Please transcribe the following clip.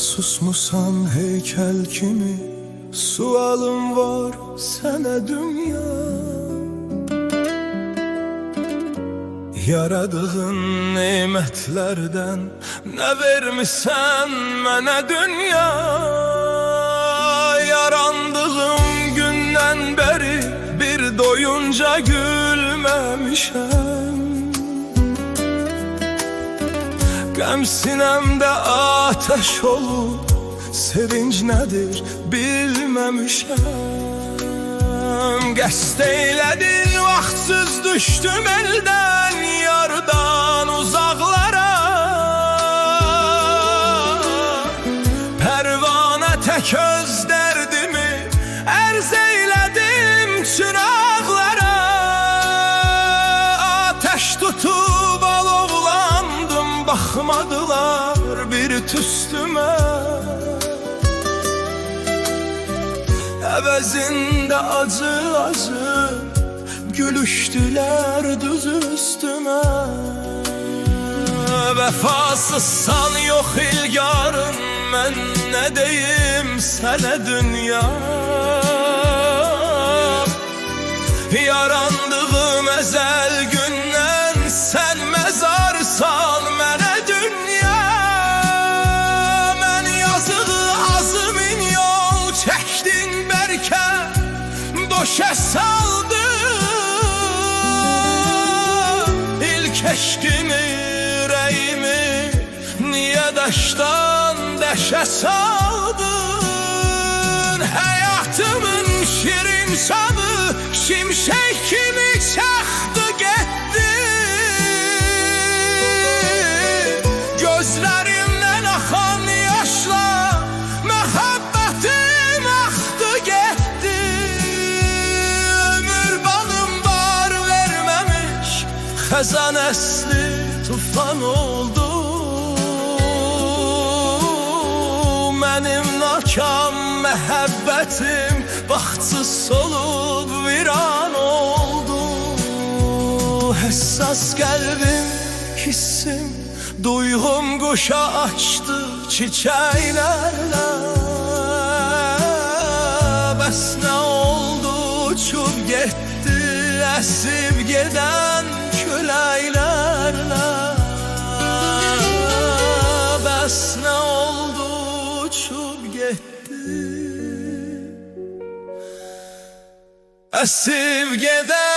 susmusan heykel kimi, sualım var sənə dünya. Yaradığın nemətlərdən nə vermisən mənə dünya. Yarandığım gündən bəri bir doyunca gülməmişəm. Qəm sinəmdə ateş olub, sevinç nədir bilməmişəm. Qəsd eylədin, vaxtsız düşdüm eldən, yardan uzaqlara. Pərvanə tək öz dərdimi ərz eylədim çıraqlara. Ateş tutub alovlandım, baxmadılar bir tüstümə. Əvəzində acı-acı gülüşdülər düz üstümə. Vəfasızsan yox ilgarım, mən nə deyim sənə dünya. Yarandığım əzəl gündən sən məzarsan mənə dünya. Mən yazığı azmin yol çəkdin bərkə, doşə saldın. İlk eşkimi, ürəyimi niyə daşdan dəşə saldın? Həyatımın şirin sadı şimşək kimi çaxdı getdi. Gözlərimdən axan yaşla məhəbbətim axdı getdi. Ömür balım bar verməmiş xəzan əsli tufan oldu. Mənim nakam məhəbbətim baxtsız solub viran oldu. Həssas qəlbim, hissim, duyğum quşa açdı çiçəklərlə. Bəs nə oldu uçub getdi əsib gedən küləklərlə. Bəs nə oldu uçub getdi əsib gedən